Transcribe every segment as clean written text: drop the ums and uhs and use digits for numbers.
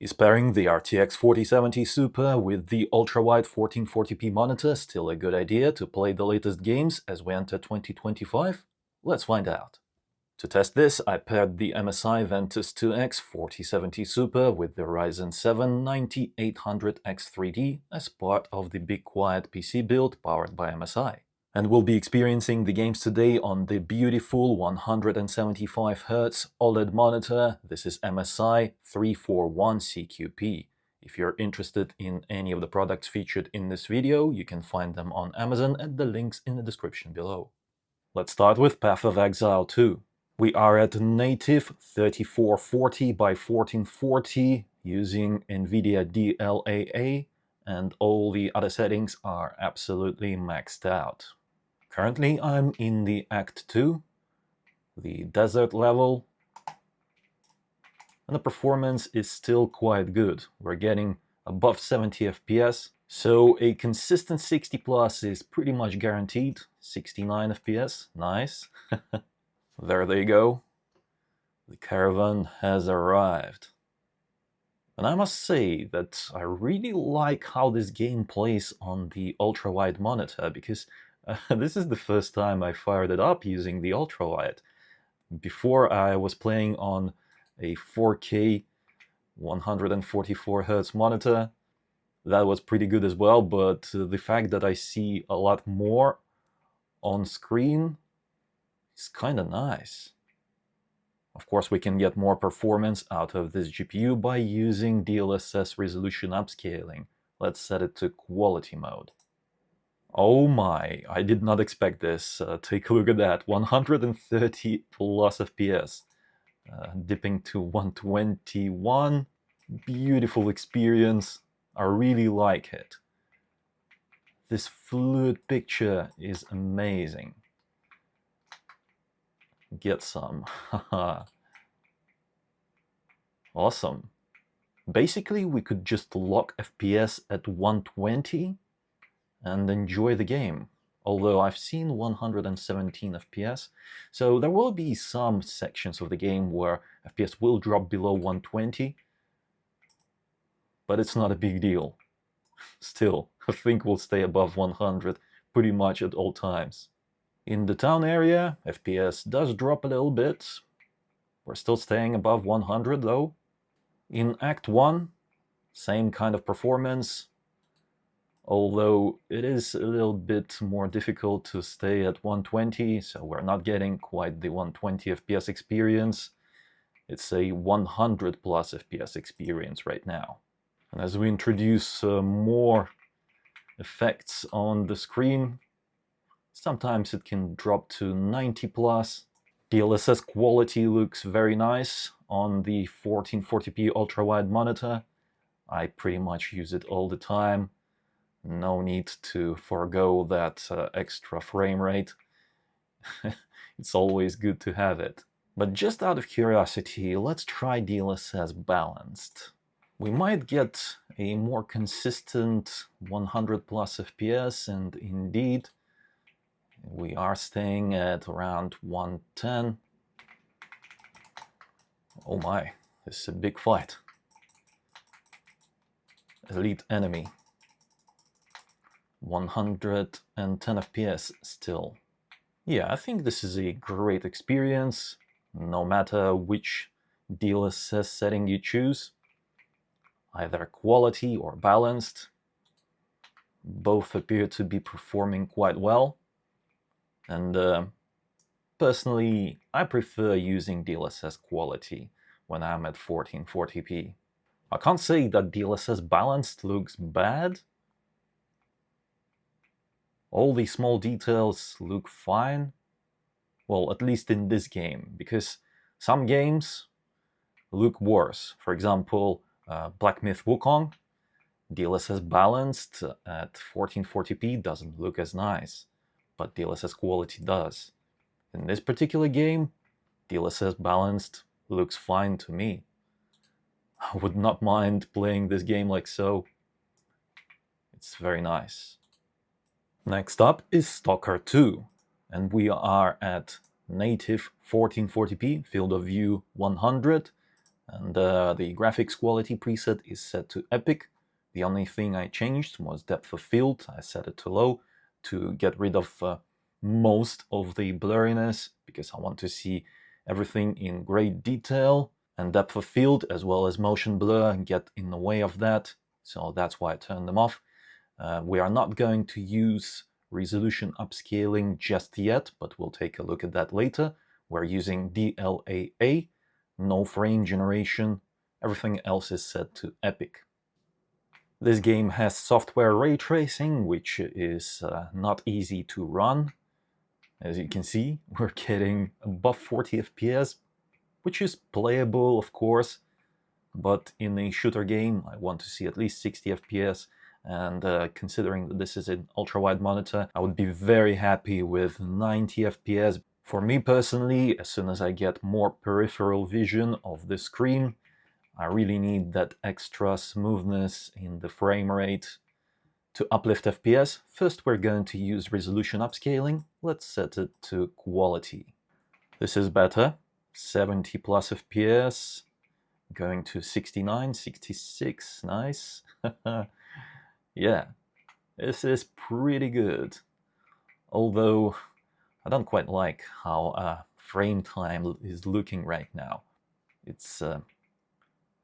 Is pairing the RTX 4070 Super with the Ultrawide 1440p monitor still a good idea to play the latest games as we enter 2025? Let's find out. To test this, I paired the MSI Ventus 2X 4070 Super with the Ryzen 7 9800X3D as part of the Big Quiet PC build powered by MSI. And we'll be experiencing the games today on the beautiful 175Hz OLED monitor. This is MSI 341CQP. If you're interested in any of the products featured in this video, you can find them on Amazon at the links in the description below. Let's start with Path of Exile 2. We are at native 3440 by 1440 using NVIDIA DLSS, and all the other settings are absolutely maxed out. Currently I'm in the Act 2, the desert level, and the performance is still quite good. We're getting above 70 FPS, so a consistent 60 plus is pretty much guaranteed. 69 FPS, nice. There they go. The caravan has arrived. And I must say that I really like how this game plays on the ultrawide monitor, because this is the first time I fired it up using the ultrawide. Before I was playing on a 4K 144Hz monitor. That was pretty good as well, but the fact that I see a lot more on screen is kind of nice. Of course, we can get more performance out of this GPU by using DLSS resolution upscaling. Let's set it to quality mode. Oh my, I did not expect this. Take a look at that, 130 plus FPS. Dipping to 121. Beautiful experience. I really like it. This fluid picture is amazing. Get some. Awesome. Basically, we could just lock FPS at 120 and enjoy the game. Although I've seen 117 FPS, so there will be some sections of the game where FPS will drop below 120, but it's not a big deal. Still, I think we'll stay above 100 pretty much at all times. In the town area, FPS does drop a little bit. We're still staying above 100 though. In Act 1, same kind of performance, although it is a little bit more difficult to stay at 120, so we're not getting quite the 120 FPS experience. It's a 100 plus FPS experience right now. And as we introduce more effects on the screen, sometimes it can drop to 90 plus. DLSS quality looks very nice on the 1440p ultrawide monitor. I pretty much use it all the time. No need to forego that extra frame rate. It's always good to have it. But just out of curiosity, let's try DLSS balanced. We might get a more consistent 100 plus FPS, and indeed, we are staying at around 110. Oh my, this is a big fight. Elite enemy. 110 FPS still. Yeah, I think this is a great experience, no matter which DLSS setting you choose. Either quality or balanced. Both appear to be performing quite well. And personally, I prefer using DLSS quality when I'm at 1440p. I can't say that DLSS balanced looks bad. All the small details look fine. Well, at least in this game, because some games look worse. For example, Black Myth Wukong, DLSS balanced at 1440p doesn't look as nice, but DLSS quality does. In this particular game, DLSS balanced looks fine to me. I would not mind playing this game like so. It's very nice. Next up is STALKER 2, and we are at native 1440p, field of view 100, And the graphics quality preset is set to epic. The only thing I changed was depth of field. I set it to low to get rid of most of the blurriness, because I want to see everything in great detail, and depth of field as well as motion blur get in the way of that, so that's why I turned them off. We are not going to use resolution upscaling just yet, but we'll take a look at that later. We're using DLAA, no frame generation, everything else is set to epic. This game has software ray tracing, which is not easy to run. As you can see, we're getting above 40 FPS, which is playable, of course, but in a shooter game, I want to see at least 60 FPS, and considering that this is an ultra-wide monitor, I would be very happy with 90 FPS. For me personally, as soon as I get more peripheral vision of the screen, I really need that extra smoothness in the frame rate. To uplift FPS, first we're going to use resolution upscaling. Let's set it to quality. This is better, 70 plus FPS, going to 69, 66, nice. Yeah, this is pretty good. Although, I don't quite like how frame time is looking right now. It's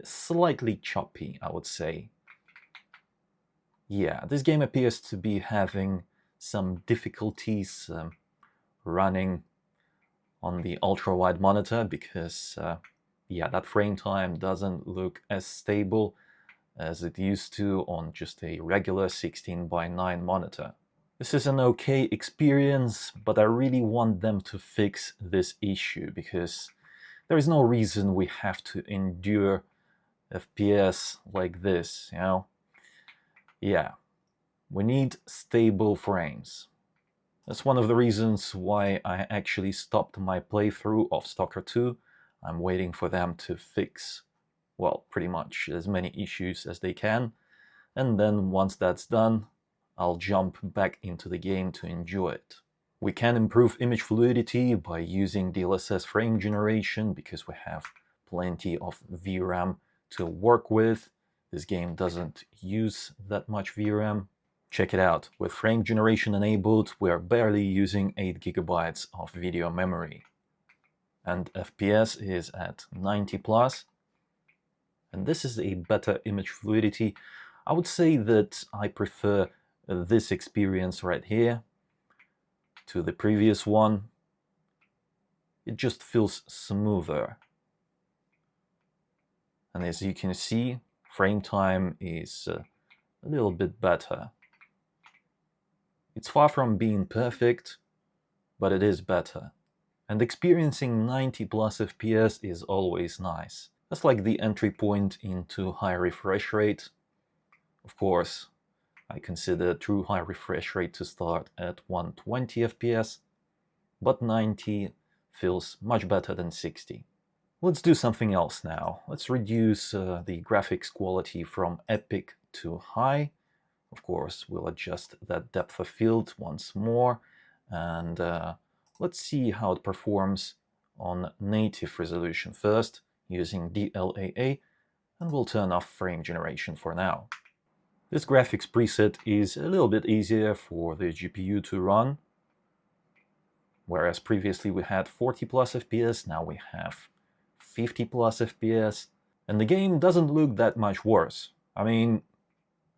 slightly choppy, I would say. Yeah, this game appears to be having some difficulties running on the ultra-wide monitor, because yeah, that frame time doesn't look as stable as it used to on just a regular 16:9 monitor. This is an okay experience, but I really want them to fix this issue, because there is no reason we have to endure FPS like this, you know? Yeah, we need stable frames. That's one of the reasons why I actually stopped my playthrough of Stalker 2. I'm waiting for them to fix, well, pretty much as many issues as they can, and then once that's done, I'll jump back into the game to enjoy it. We can improve image fluidity by using DLSS frame generation, because we have plenty of VRAM to work with. This game doesn't use that much VRAM. Check it out, with frame generation enabled, we are barely using 8 GB of video memory. And FPS is at 90 plus. And this is a better image fluidity. I would say that I prefer this experience right here to the previous one. It just feels smoother. And as you can see, frame time is a little bit better. It's far from being perfect, but it is better. And experiencing 90 plus FPS is always nice. That's like the entry point into high refresh rate. Of course, I consider true high refresh rate to start at 120 FPS, but 90 feels much better than 60. Let's do something else now. Let's reduce the graphics quality from epic to high. Of course, we'll adjust that depth of field once more, and let's see how it performs on native resolution first, using DLAA, and we'll turn off frame generation for now. This graphics preset is a little bit easier for the GPU to run. Whereas previously we had 40 plus FPS, now we have 50 plus FPS, and the game doesn't look that much worse. I mean,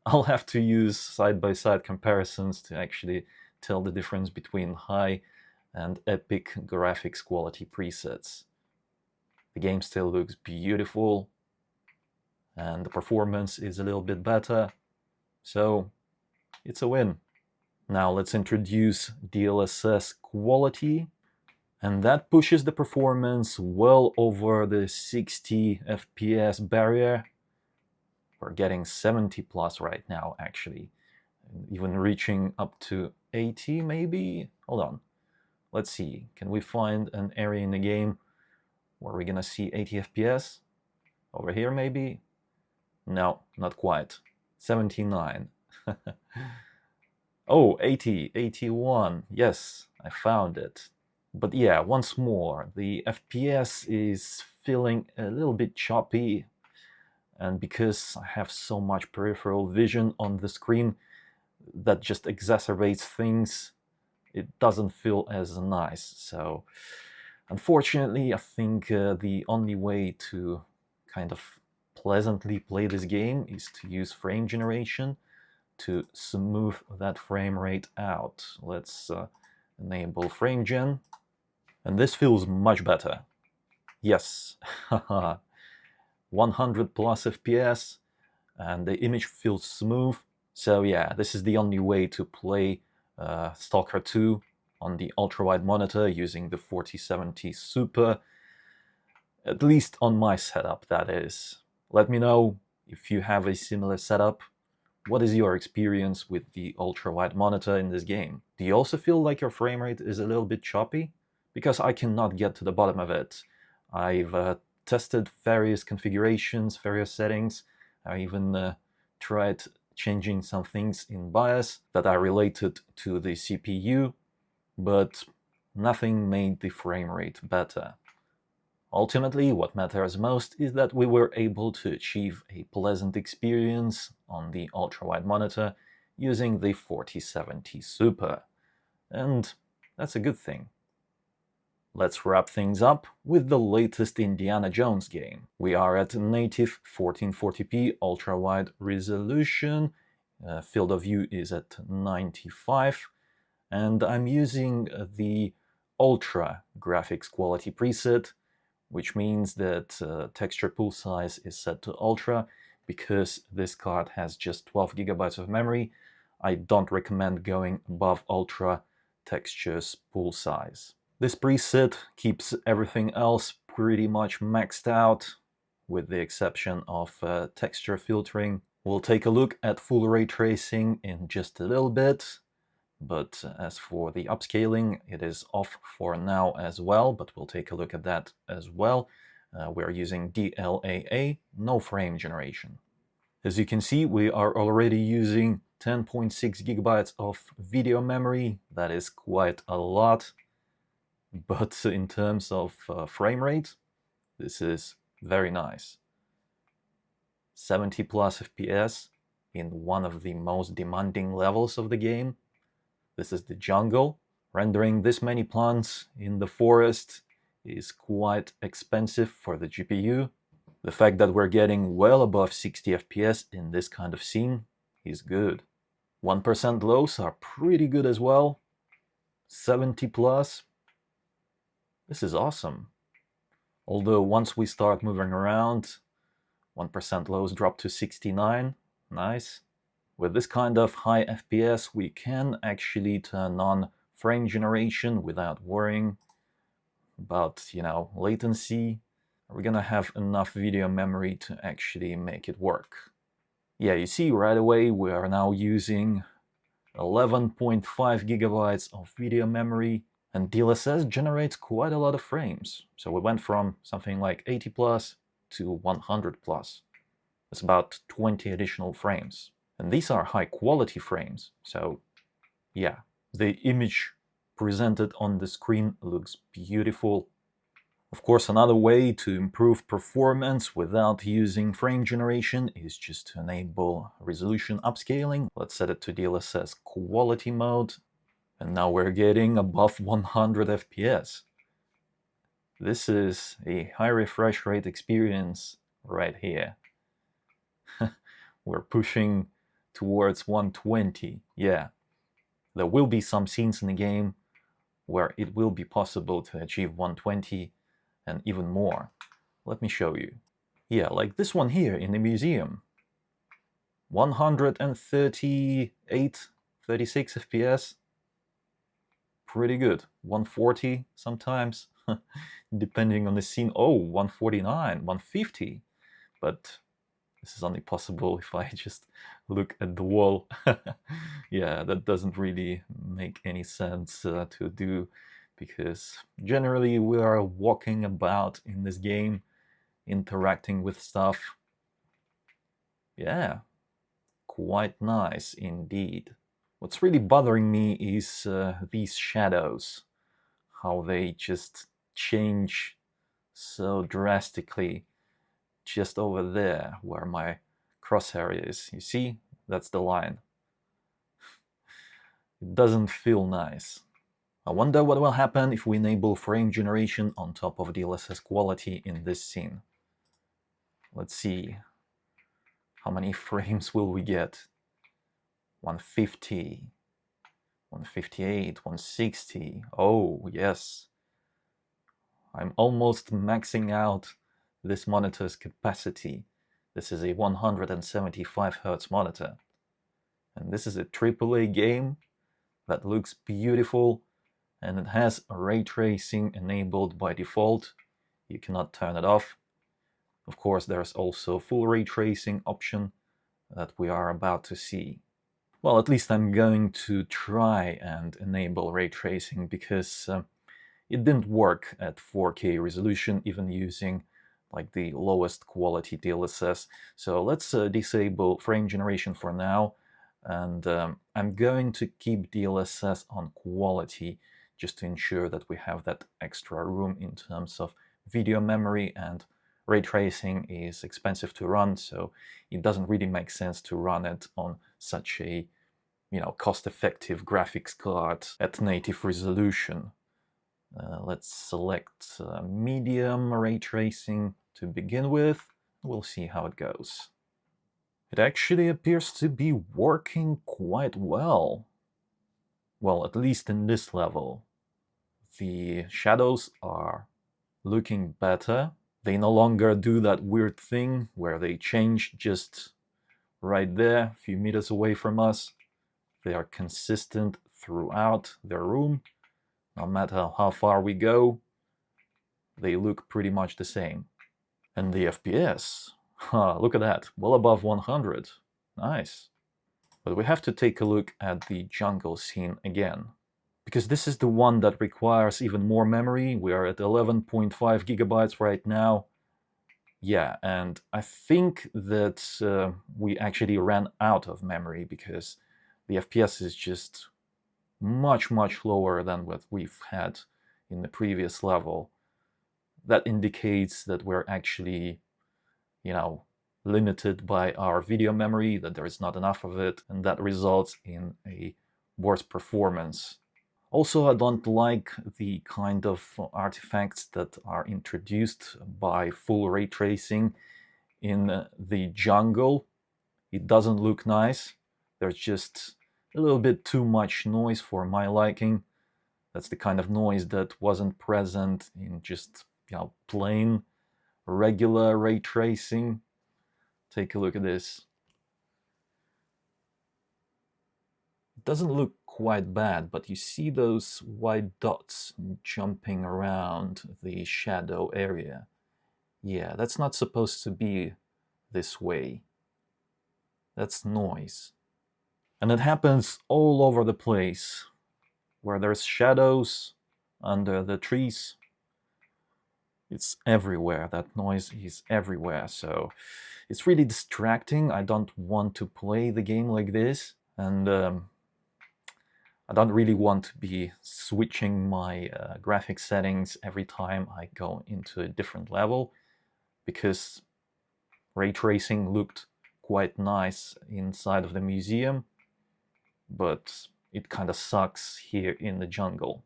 I'll have to use side-by-side comparisons to actually tell the difference between high and epic graphics quality presets. The game still looks beautiful, and the performance is a little bit better, so it's a win. Now let's introduce DLSS quality, and that pushes the performance well over the 60 FPS barrier. We're getting 70 plus right now, actually, even reaching up to 80 maybe. Hold on, let's see, can we find an area in the game where we're gonna see 80 FPS? Over here maybe? No, not quite. 79. Oh, 80, 81, yes, I found it. But yeah, once more, the FPS is feeling a little bit choppy, and because I have so much peripheral vision on the screen, that just exacerbates things. It doesn't feel as nice. So unfortunately, I think the only way to kind of pleasantly play this game is to use frame generation to smooth that frame rate out. Let's enable frame gen, and this feels much better. Yes, 100 plus FPS, and the image feels smooth. So yeah, this is the only way to play Stalker 2 on the ultrawide monitor using the 4070 Super, at least on my setup, that is. Let me know if you have a similar setup. What is your experience with the ultrawide monitor in this game? Do you also feel like your frame rate is a little bit choppy? Because I cannot get to the bottom of it. I've tested various configurations, various settings. I even tried changing some things in BIOS that are related to the CPU, but nothing made the frame rate better. Ultimately, what matters most is that we were able to achieve a pleasant experience on the ultrawide monitor using the 4070 Super, and that's a good thing. Let's wrap things up with the latest Indiana Jones game. We are at native 1440p ultra-wide resolution, field of view is at 95, and I'm using the Ultra graphics quality preset, which means that texture pool size is set to Ultra. Because this card has just 12 GB of memory, I don't recommend going above Ultra textures pool size. This preset keeps everything else pretty much maxed out, with the exception of texture filtering. We'll take a look at full ray tracing in just a little bit, but as for the upscaling, it is off for now as well, but we'll take a look at that as well. We're using DLAA, no frame generation. As you can see, we are already using 10.6 GB of video memory. That is quite a lot. But in terms of frame rate, this is very nice. 70 plus FPS in one of the most demanding levels of the game. This is the jungle. Rendering this many plants in the forest is quite expensive for the GPU. The fact that we're getting well above 60 FPS in this kind of scene is good. 1% lows are pretty good as well. 70 plus. This is awesome. Although once we start moving around, 1% lows drop to 69. Nice. With this kind of high FPS, we can actually turn on frame generation without worrying about, latency. We're gonna have enough video memory to actually make it work. Yeah, you see right away we are now using 11.5 GB of video memory, and DLSS generates quite a lot of frames. So we went from something like 80 plus to 100 plus. That's about 20 additional frames. And these are high quality frames. So yeah, the image presented on the screen looks beautiful. Of course, another way to improve performance without using frame generation is just to enable resolution upscaling. Let's set it to DLSS quality mode. And now we're getting above 100 FPS. This is a high refresh rate experience right here. We're pushing towards 120. Yeah, there will be some scenes in the game where it will be possible to achieve 120 and even more. Let me show you. Yeah, like this one here in the museum. 138, 36 FPS. Pretty good. 140 sometimes, depending on the scene. Oh, 149, 150. But this is only possible if I just look at the wall. Yeah, that doesn't really make any sense to do, because generally we are walking about in this game, interacting with stuff. Yeah, quite nice indeed. What's really bothering me is these shadows. how they just change so drastically just over there where my crosshair is. You see? That's the line. It doesn't feel nice. I wonder what will happen if we enable frame generation on top of DLSS quality in this scene. Let's see. How many frames will we get? 150, 158, 160. Oh, yes. I'm almost maxing out this monitor's capacity. This is a 175 Hz monitor. And this is a AAA game that looks beautiful, and it has ray tracing enabled by default. You cannot turn it off. Of course, there's also full ray tracing option that we are about to see. Well, at least I'm going to try and enable ray tracing, because it didn't work at 4K resolution, even using like the lowest quality DLSS. So let's disable frame generation for now, and I'm going to keep DLSS on quality just to ensure that we have that extra room in terms of video memory, and ray tracing is expensive to run, so it doesn't really make sense to run it on such a cost-effective graphics card at native resolution. Let's select medium ray tracing to begin with. We'll see how it goes. It actually appears to be working quite well. Well, at least in this level. The shadows are looking better. They no longer do that weird thing where they change just right there, a few meters away from us. They are consistent throughout their room. No matter how far we go, they look pretty much the same. And the FPS, look at that, well above 100. Nice. But we have to take a look at the jungle scene again, because this is the one that requires even more memory. We are at 11.5 gigabytes right now. Yeah, and I think that we actually ran out of memory, because the FPS is just much lower than what we've had in the previous level. That indicates that we're actually, limited by our video memory, that there is not enough of it, and that results in a worse performance. Also, I don't like the kind of artifacts that are introduced by full ray tracing in the jungle. It doesn't look nice. There's just a little bit too much noise for my liking. That's the kind of noise that wasn't present in just plain regular ray tracing. Take a look at this. It doesn't look quite bad, but you see those white dots jumping around the shadow area. Yeah, that's not supposed to be this way. That's noise. And it happens all over the place. Where there's shadows under the trees, it's everywhere. That noise is everywhere. So it's really distracting. I don't want to play the game like this. And I don't really want to be switching my graphics settings every time I go into a different level, because ray tracing looked quite nice inside of the museum, but it kind of sucks here in the jungle.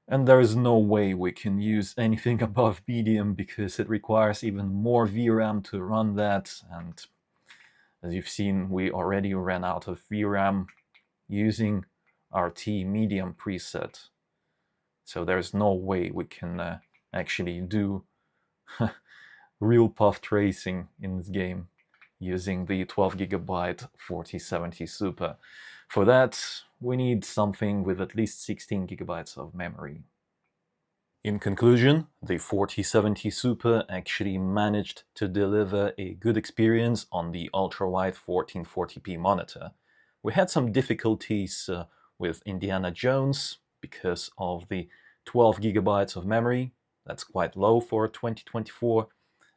And there is no way we can use anything above medium, because it requires even more VRAM to run that, and as you've seen, we already ran out of VRAM using RT medium preset. So there's no way we can actually do real path tracing in this game using the 12 GB 4070 Super. For that, we need something with at least 16 GB of memory. In conclusion, the 4070 Super actually managed to deliver a good experience on the Ultrawide 1440p monitor. We had some difficulties with Indiana Jones because of the 12 GB of memory. That's quite low for 2024,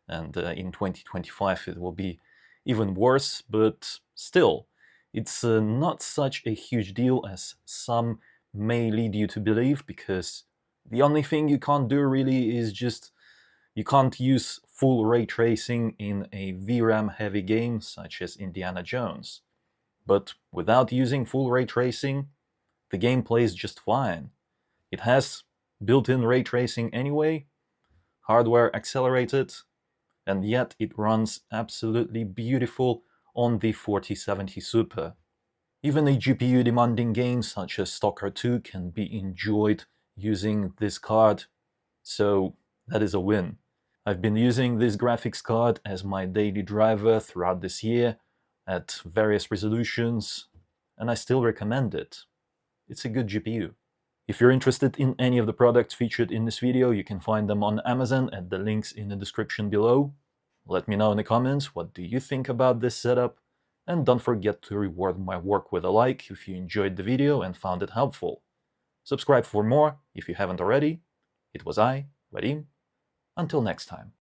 and in 2025 it will be even worse, but still, it's not such a huge deal as some may lead you to believe, because The only thing you can't do really is just you can't use full ray tracing in a VRAM heavy game such as Indiana Jones. But without using full ray tracing, the game plays just fine. It has built-in ray tracing anyway, hardware accelerated, and yet it runs absolutely beautiful on the 4070 Super. Even a GPU-demanding game such as STALKER 2 can be enjoyed using this card, so that is a win. I've been using this graphics card as my daily driver throughout this year at various resolutions, and I still recommend it. It's a good GPU. If you're interested in any of the products featured in this video, you can find them on Amazon at the links in the description below. Let me know in the comments what do you think about this setup, and don't forget to reward my work with a like if you enjoyed the video and found it helpful. Subscribe for more if you haven't already. It was I, Vadim. Until next time.